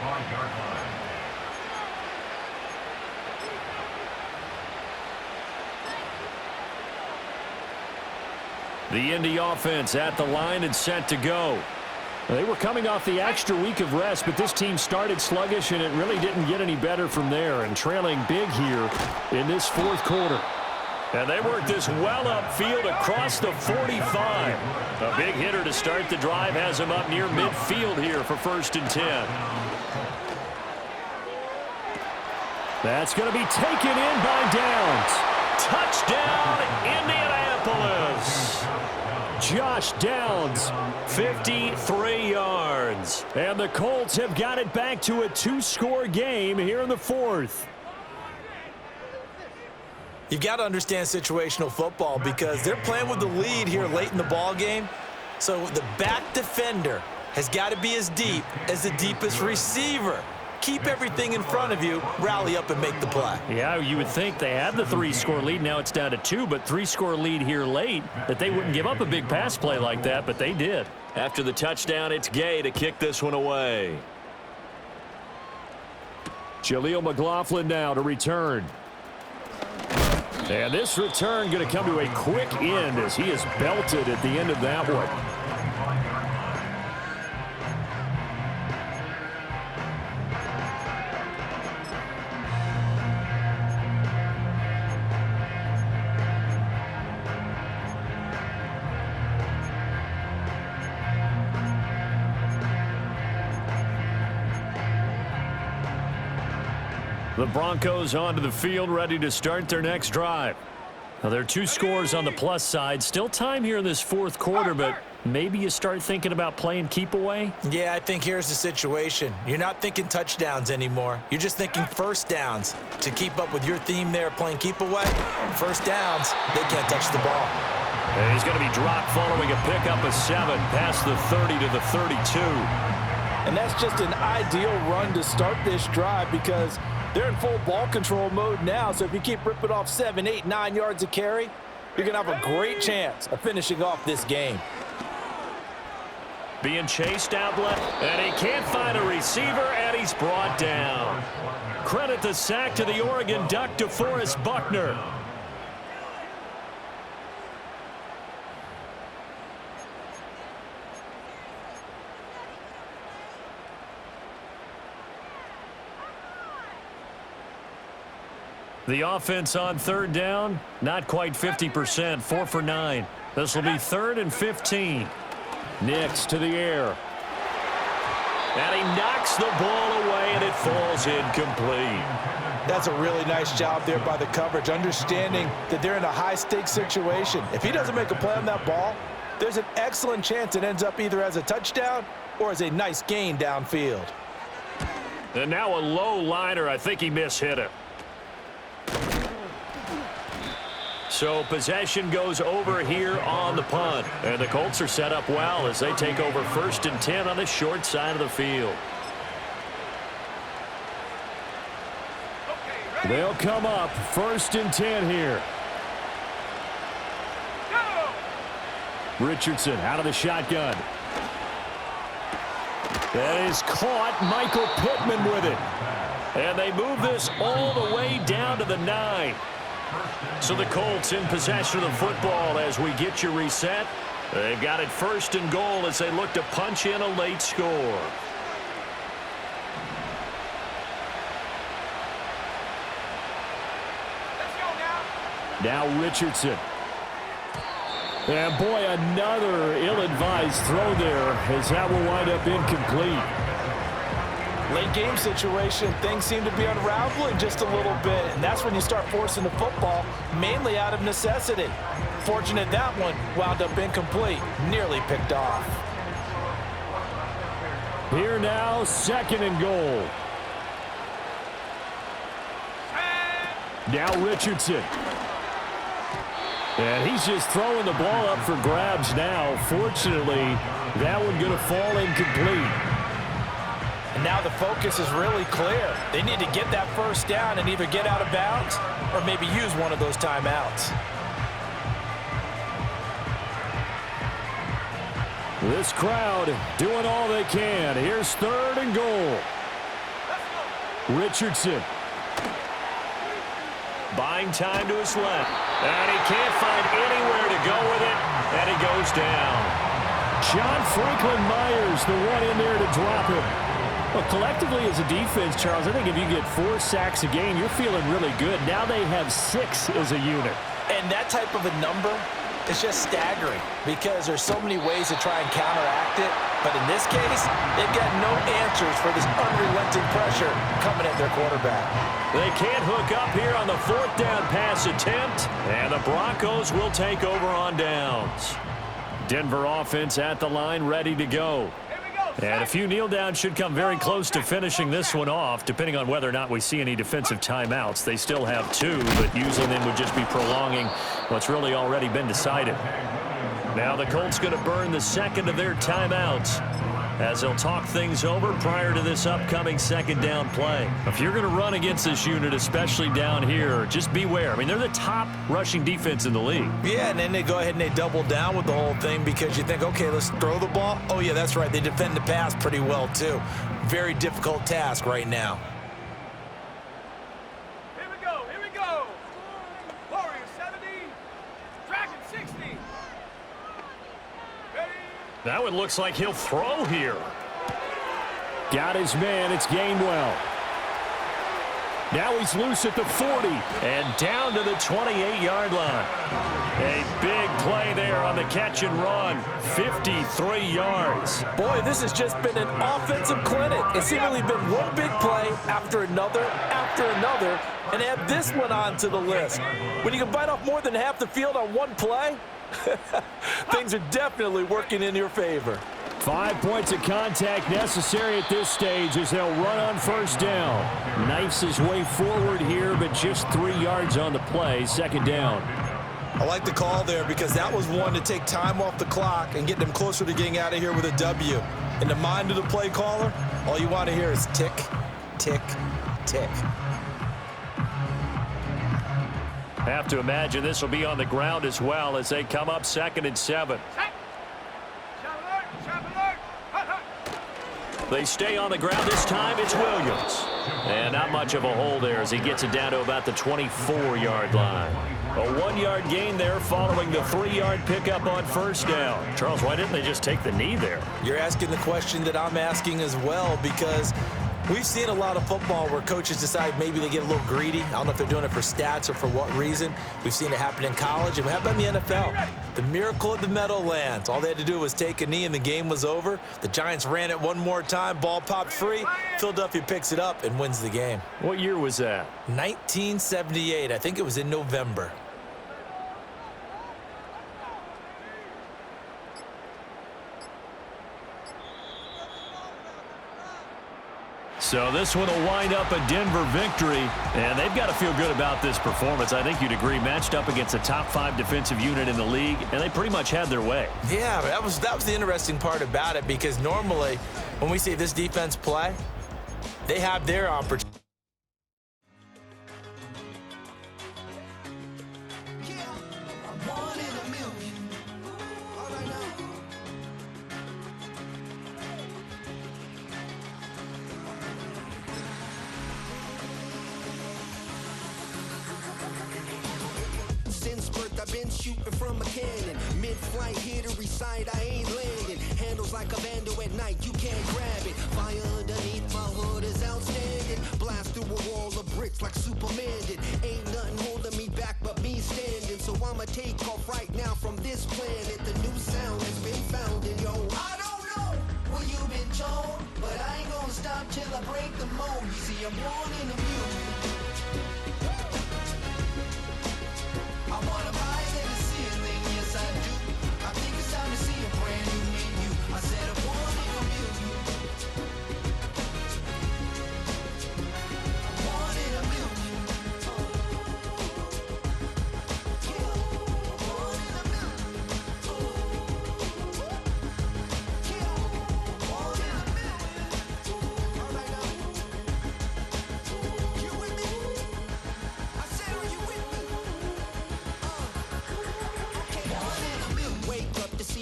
Speaker 5: 25-yard line.
Speaker 4: The Indy offense at the line and set to go. They were coming off the extra week of rest, but this team started sluggish, and it really didn't get any better from there, and trailing big here in this 4th quarter.
Speaker 2: And they work this well upfield across the 45. A big hitter to start the drive has him up near midfield here for 1st and 10.
Speaker 4: That's going to be taken in by Downs.
Speaker 2: Touchdown, Indianapolis.
Speaker 4: Josh Downs,
Speaker 2: 53 yards.
Speaker 4: and the Colts have got it back to a 2-score game here in the 4th.
Speaker 1: You've got to understand situational football because they're playing with the lead here late in the ball game. So the back defender has got to be as deep as the deepest receiver. Keep everything in front of you, rally up and make the play.
Speaker 4: Yeah, you would think they had the 3-score lead. Now it's down to 2, but 3-score lead here late, that they wouldn't give up a big pass play like that, but they did.
Speaker 2: After the touchdown, it's Gay to kick this one away.
Speaker 4: Jaleel McLaughlin now to return. And this return going to come to a quick end as he is belted at the end of that one. The Broncos onto the field, ready to start their next drive. Now, there are 2 scores on the plus side. Still time here in this 4th quarter, but maybe you start thinking about playing keep away?
Speaker 1: Yeah, I think here's the situation. You're not thinking touchdowns anymore. You're just thinking first downs. To keep up with your theme there, playing keep away, first downs, they can't touch the ball.
Speaker 2: And he's going to be dropped following a pickup of 7 past the 30 to the 32.
Speaker 1: And that's just an ideal run to start this drive because they're in full ball control mode now, so if you keep ripping off 7, 8, 9 yards of carry, you're going to have a great chance of finishing off this game.
Speaker 2: Being chased out left, and he can't find a receiver, and he's brought down. Credit the sack to the Oregon Duck, DeForest Buckner. The offense on 3rd down, not quite 50%, 4 for 9. This will be 3rd and 15.
Speaker 4: Nix to the air.
Speaker 2: And he knocks the ball away, and it falls incomplete.
Speaker 1: That's a really nice job there by the coverage, understanding that they're in a high-stakes situation. If he doesn't make a play on that ball, there's an excellent chance it ends up either as a touchdown or as a nice gain downfield.
Speaker 2: And now a low liner. I think he mishit it. So possession goes over here on the punt. And the Colts are set up well as they take over 1st and 10 on the short side of the field.
Speaker 4: They'll come up 1st and 10 here. Richardson out of the shotgun. That is caught. Michael Pittman with it. And they move this all the way down to the 9. So the Colts in possession of the football as we get you reset. They've got it 1st and goal as they look to punch in a late score.
Speaker 3: Let's go now.
Speaker 4: Now Richardson. And boy, another ill-advised throw there as that will wind up incomplete.
Speaker 1: Late game situation, things seem to be unraveling just a little bit, and that's when you start forcing the football, mainly out of necessity. Fortunate that one wound up incomplete, nearly picked off.
Speaker 4: Here now, 2nd and goal. Now Richardson. And he's just throwing the ball up for grabs now. Fortunately, that one going to fall incomplete.
Speaker 1: And now the focus is really clear. They need to get that 1st down and either get out of bounds or maybe use one of those timeouts.
Speaker 4: This crowd doing all they can. Here's 3rd and goal. Richardson.
Speaker 2: Buying time to his left. And he can't find anywhere to go with it. And he goes down.
Speaker 4: John Franklin Myers, the one in there to drop him. Well, collectively as a defense, Charles, I think if you get 4 sacks a game, you're feeling really good. Now they have 6 as a unit.
Speaker 1: And that type of a number is just staggering because there's so many ways to try and counteract it. But in this case, they've got no answers for this unrelenting pressure coming at their quarterback.
Speaker 2: They can't hook up here on the 4th down pass attempt. And the Broncos will take over on downs.
Speaker 4: Denver offense at the line, ready to go. And a few kneel downs should come very close to finishing this one off, depending on whether or not we see any defensive timeouts. They still have 2, but using them would just be prolonging what's really already been decided. Now the Colts going to burn the 2nd of their timeouts as they'll talk things over prior to this upcoming 2nd down play. If you're going to run against this unit, especially down here, just beware. I mean, they're the top rushing defense in the league.
Speaker 1: Yeah, and then they go ahead and they double down with the whole thing because you think, okay, let's throw the ball. Oh, yeah, that's right. They defend the pass pretty well, too. Very difficult task right now.
Speaker 3: Here we go. Here we go. Warrior 70. Dragon 60. Ready?
Speaker 2: That one looks like he'll throw here.
Speaker 4: Got his man. It's Gainwell. Now he's loose at the 40.
Speaker 2: And down to the 28-yard line. A big play there on the catch and run. 53 yards.
Speaker 1: Boy, this has just been an offensive clinic. It's seemingly been one big play after another, and add this one onto the list. When you can bite off more than half the field on one play, things are definitely working in your favor.
Speaker 4: 5 points of contact necessary at this stage as they'll run on 1st down. Knifes his way forward here, but just 3 yards on the play. 2nd down.
Speaker 1: I like the call there because that was one to take time off the clock and get them closer to getting out of here with a W. In the mind of the play caller, all you want to hear is tick, tick, tick.
Speaker 2: Have to imagine this will be on the ground as well as they come up 2nd and 7. They stay on the ground this time. It's Williams. And not much of a hole there as he gets it down to about the 24-yard line. A 1-yard gain there following the 3-yard pickup on 1st down. Charles, why didn't they just take the knee there?
Speaker 1: You're asking the question that I'm asking as well because we've seen a lot of football where coaches decide maybe they get a little greedy. I don't know if they're doing it for stats or for what reason. We've seen it happen in college, and we have it in the NFL. The miracle of the Meadowlands. All they had to do was take a knee, and the game was over. The Giants ran it one more time. Ball popped free. Philadelphia picks it up and wins the game.
Speaker 2: What year was that?
Speaker 1: 1978. I think it was in November.
Speaker 2: So this one will wind up a Denver victory, and they've got to feel good about this performance. I think you'd agree, matched up against a top 5 defensive unit in the league, and they pretty much had their way.
Speaker 1: Yeah, that was the interesting part about it because normally when we see this defense play, they have their opportunity.
Speaker 6: been shooting from a cannon. Mid-flight, here to recite, I ain't landing. Handles like a vandal at night, you can't grab it. Fire underneath my hood is outstanding. Blast through a wall of bricks like Superman did. Ain't nothing holding me back but me standing. So I'ma take off right now from this planet. The new sound has been found, and yo, I don't know what you've been told, but I ain't gonna stop till I break the mold. You see, I'm born in the music. I wanna rise in the ceiling, yes I do. I think it's time to see a brand new menu. I said I'm born in the music. I'm born in the music.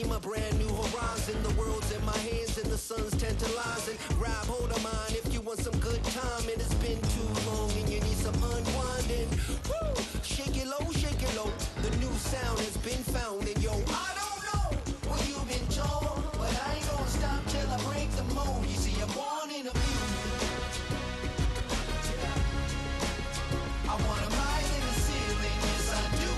Speaker 6: My brand new horizon, the world's in my hands and the sun's tantalizing. Grab hold of mine if you want some good time, and it's been too long and you need some unwinding. Woo! Shake it low, the new sound has been found, and yo, I don't know what you've been told, but I ain't gonna stop till I break the mold. You see, I'm born in a music. I wanna rise in the ceiling, yes I do.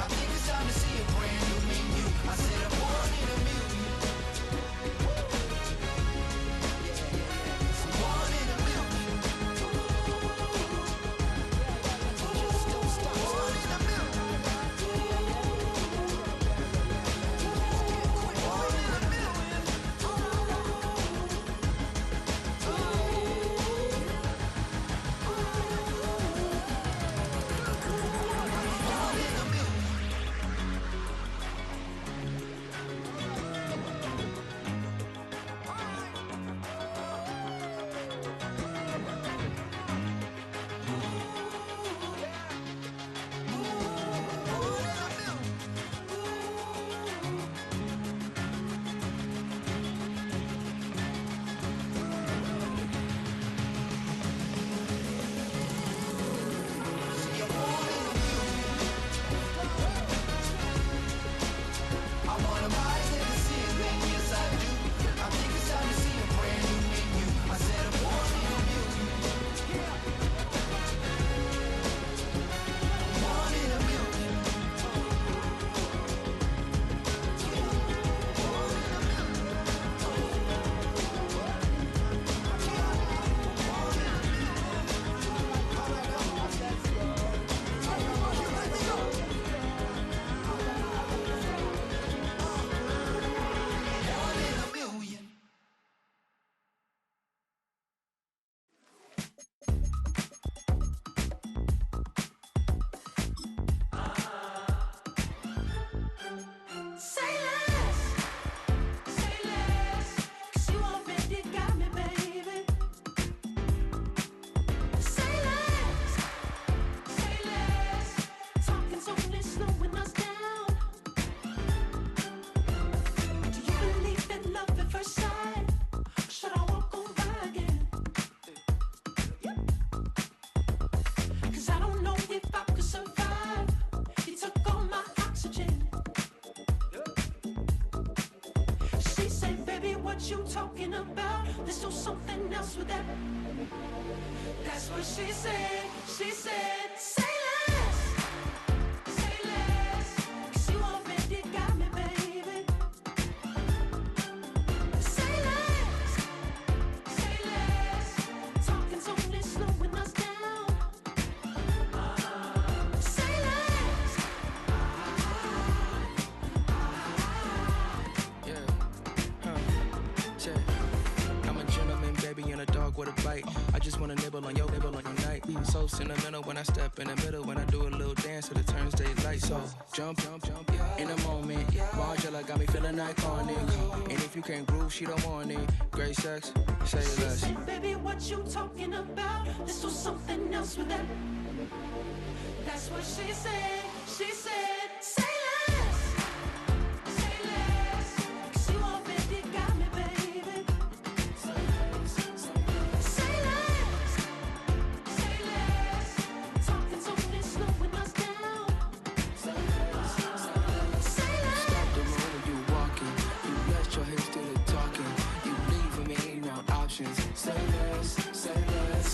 Speaker 6: I think it's time to see a brand new menu. I said I'm born in a music. I'm born in a music. Just don't stop. Born in a music. Born in a
Speaker 7: Let's do something else with that. That's what she said. She said, say less. Say less. 'Cause you already got me, baby. Say less. Say less. Talking's only slowing us down. Say less.
Speaker 8: I'm a gentleman, baby, and a dog with a bite. I just wanna nibble on your night. So sentimental when I step in the middle. When I do a little dance till it turns daylight. So jump, in a moment. Margella got me feeling iconic. And if you can't groove, she don't want it. Great sex, say less.
Speaker 7: Say, baby, what you talking about? Let's do something else with that. That's what she said. She said.